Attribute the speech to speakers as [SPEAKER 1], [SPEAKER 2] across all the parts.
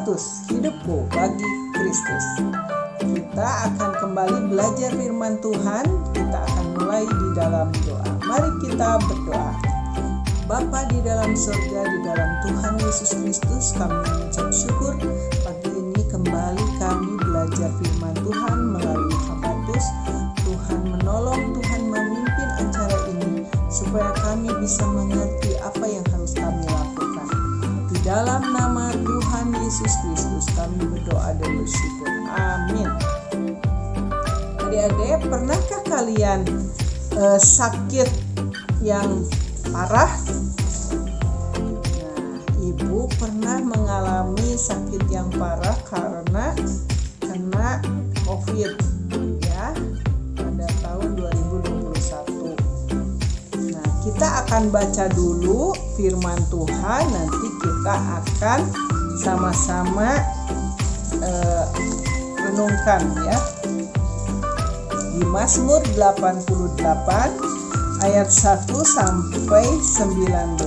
[SPEAKER 1] Hidupku bagi Kristus. Kita akan kembali belajar firman Tuhan. Kita akan mulai di dalam doa. Mari kita berdoa. Bapa di dalam surga, di dalam Tuhan Yesus Kristus, kami mengucap syukur pagi ini kembali kami belajar firman Tuhan melalui Habatus. Tuhan menolong, Tuhan memimpin acara ini supaya kami bisa mengerti apa yang harus kami lakukan. Di dalam nama Tuhan Yesus Kristus kami berdoa dan bersyukur. Amin. Adik-adik, pernahkah kalian sakit yang parah? Nah, ibu pernah mengalami sakit yang parah karena kena COVID ya pada tahun 2021. Nah, kita akan baca dulu firman Tuhan, nanti kita akan sama-sama renungkan ya. Di Mazmur 88 ayat 1 sampai 19,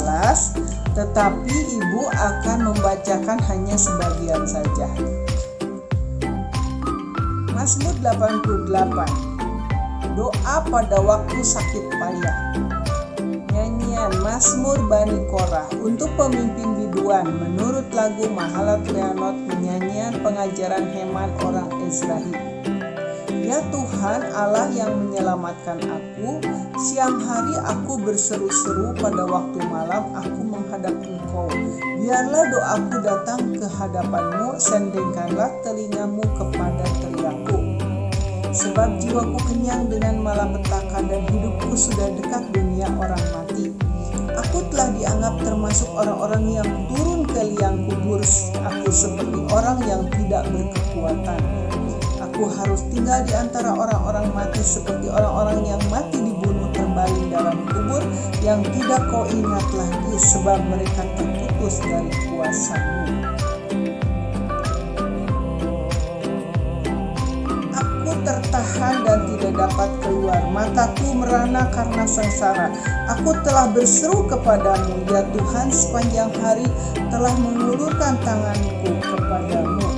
[SPEAKER 1] tetapi ibu akan membacakan hanya sebagian saja. Mazmur 88. Doa pada waktu sakit payah. Nyanyian Mazmur Bani Korah untuk pemimpin biduan menurut lagu Mahalat Leanot, penyanyian pengajaran Heman orang Ezrahi. Ya Tuhan Allah yang menyelamatkan aku, siang hari aku berseru-seru, pada waktu malam aku menghadap Engkau. Biarlah doaku datang ke hadapan-Mu, sendengkanlah telingamu kepada teriakku. Sebab jiwaku kenyang dengan malapetaka dan hidupku sudah dekat dunia orang mati. Aku telah dianggap termasuk orang-orang yang turun ke liang kubur. Aku seperti orang yang tidak berkekuatan. Aku harus tinggal di antara orang-orang mati seperti orang-orang yang mati dibunuh terbaring dalam kubur, yang tidak kau ingat lagi sebab mereka terputus dari kuasa-Mu. Aku tertahan dan tidak dapat keluar, mataku merana karena sengsara. Aku telah berseru kepadamu, ya Tuhan, sepanjang hari telah mengulurkan tanganku kepadamu.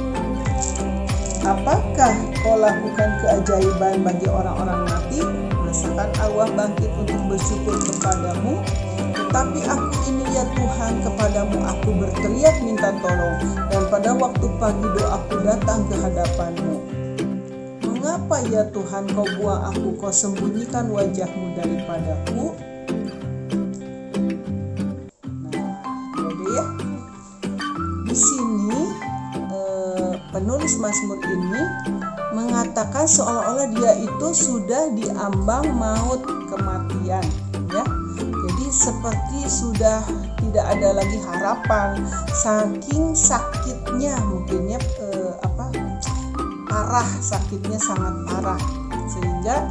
[SPEAKER 1] Apakah kau lakukan keajaiban bagi orang-orang mati? Masakan Allah bangkit untuk bersyukur kepadamu? Tetapi aku ini ya Tuhan, kepadamu aku berteriak minta tolong, dan pada waktu pagi doaku datang ke hadapan-Mu. Mengapa ya Tuhan kau buang aku, kau sembunyikan wajah-Mu daripadaku? Nah, ya. Di sini penulis Mazmur ini mengatakan seolah-olah dia itu sudah diambang maut kematian ya. Jadi seperti sudah tidak ada lagi harapan, saking sakitnya mungkinnya parah, sakitnya sangat parah sehingga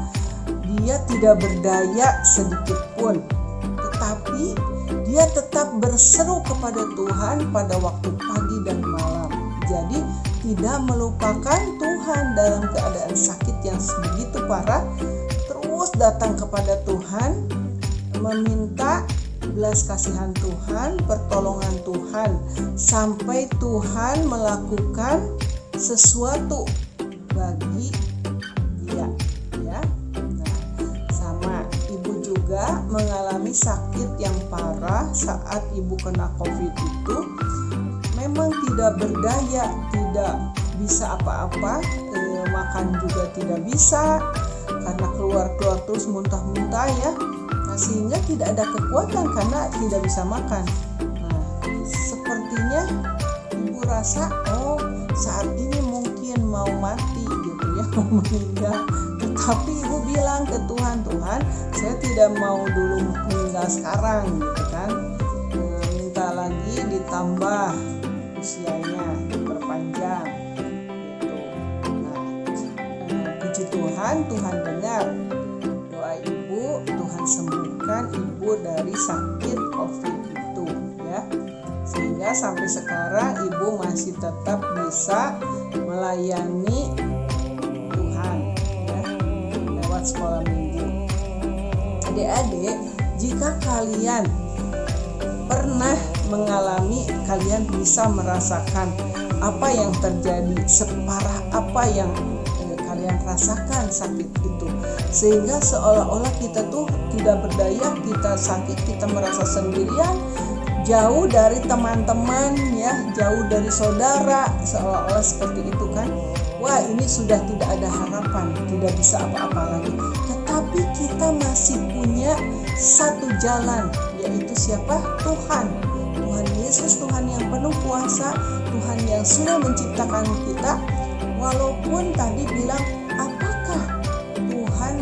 [SPEAKER 1] dia tidak berdaya sedikit pun. Tetapi dia tetap berseru kepada Tuhan pada waktu pagi dan malam. Jadi tidak melupakan Tuhan dalam keadaan sakit yang begitu parah, terus datang kepada Tuhan, meminta belas kasihan Tuhan, pertolongan Tuhan, sampai Tuhan melakukan sesuatu bagi dia ya. Nah, sama ibu juga mengalami sakit yang parah saat ibu kena COVID itu. Memang tidak berdaya, tidak bisa apa-apa, makan juga tidak bisa karena keluar terus muntah-muntah ya. Nah, sehingga tidak ada kekuatan karena tidak bisa makan. Nah, sepertinya ibu rasa saat ini mungkin mau mati gitu ya, mau meninggal. Tetapi ibu bilang ke Tuhan, Tuhan, saya tidak mau dulu meninggal sekarang gitu kan. Minta lagi ditambah usianya, diperpanjang gitu. Nah, puji Tuhan, Tuhan dengar doa ibu, Tuhan sembuhkan ibu dari sakit COVID itu ya. Sehingga sampai sekarang ibu masih tetap bisa melayani Tuhan ya, lewat sekolah minggu. Adik-adik, jika kalian pernah mengalami, kalian bisa merasakan apa yang terjadi, separah apa yang kalian rasakan sakit itu, sehingga seolah-olah kita tuh tidak berdaya, kita sakit, kita merasa sendirian, jauh dari teman-teman ya, jauh dari saudara, seolah-olah seperti itu kan. Wah, ini sudah tidak ada harapan, tidak bisa apa-apa lagi. Tetapi kita masih punya satu jalan, yaitu siapa? Tuhan Yesus, Tuhan yang penuh kuasa, Tuhan yang sudah menciptakan kita. Walaupun tadi bilang, apakah Tuhan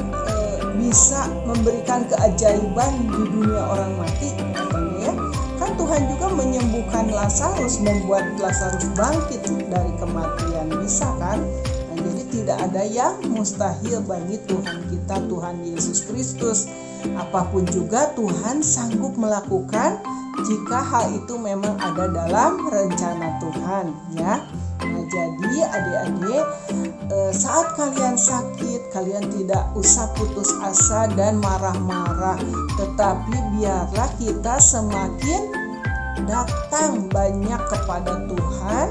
[SPEAKER 1] bisa memberikan keajaiban di dunia orang mati, katanya ya. Kan Tuhan juga menyembuhkan Lazarus, membuat Lazarus bangkit dari kematian, bisa kan? Nah, jadi tidak ada yang mustahil bagi Tuhan kita, Tuhan Yesus Kristus. Apapun juga Tuhan sanggup melakukan jika hal itu memang ada dalam rencana Tuhan ya. Nah, jadi adik-adik, saat kalian sakit, kalian tidak usah putus asa dan marah-marah, tetapi biarlah kita semakin datang banyak kepada Tuhan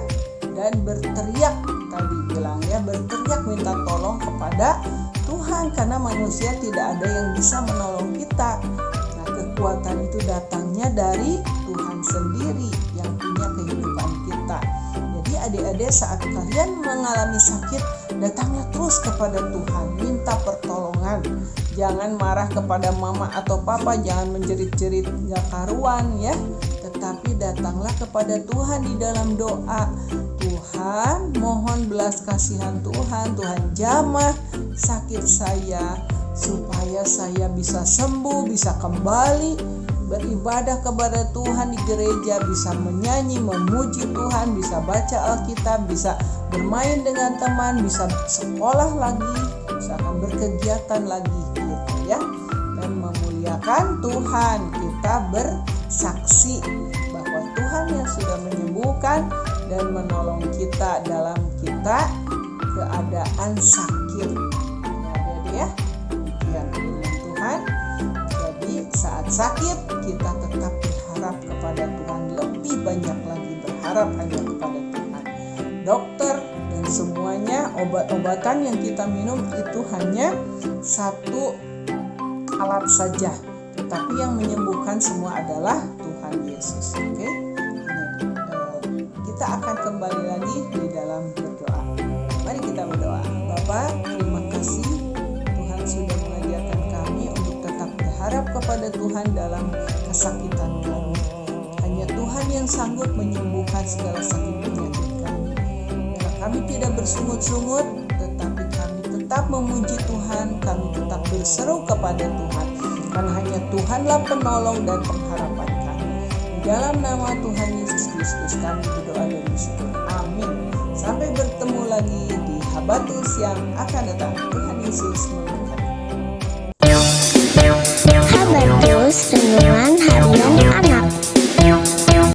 [SPEAKER 1] dan berteriak, tadi bilang ya, berteriak minta tolong kepada Tuhan, karena manusia tidak ada yang bisa menolong kita. Nah, kekuatan itu datangnya dari Tuhan sendiri yang punya kehidupan kita. Jadi adik-adik, saat kalian mengalami sakit, datanglah terus kepada Tuhan, minta pertolongan. Jangan marah kepada mama atau papa, jangan menjerit-jerit gak karuan ya, tetapi datanglah kepada Tuhan di dalam doa. Tuhan, mohon belas kasihan Tuhan, Tuhan jamah sakit saya supaya saya bisa sembuh, bisa kembali beribadah kepada Tuhan di gereja, bisa menyanyi, memuji Tuhan, bisa baca Alkitab, bisa bermain dengan teman, bisa sekolah lagi, bisa akan berkegiatan lagi gitu ya, dan memuliakan Tuhan. Kita bersaksi bahwa Tuhan yang sudah menyembuhkan dan menolong kita dalam kita keadaan sakit. Ya, demikian firman Tuhan. Jadi saat sakit kita tetap berharap kepada Tuhan, lebih banyak lagi berharap hanya kepada Tuhan. Dokter dan semuanya, obat-obatan yang kita minum itu hanya satu alat saja, tetapi yang menyembuhkan semua adalah Tuhan Yesus. Oke? Kita akan kembali lagi di dalam berdoa. Mari kita berdoa. Bapa, terima kasih Tuhan sudah mengajarkan kami untuk tetap berharap kepada Tuhan dalam kesakitan kami. Hanya Tuhan yang sanggup menyembuhkan segala sakit penyakit kami. Karena kami tidak bersungut-sungut, tetapi kami tetap memuji Tuhan, kami tetap berseru kepada Tuhan. Karena hanya Tuhanlah penolong dan pengharapan kami. Di dalam nama Tuhan Yesus Kristus kami berdoa dan bersyukur. Amin. Sampai bertemu lagi di Habatus yang akan datang. Tuhan Yesus memberkati.
[SPEAKER 2] Habatus Renungan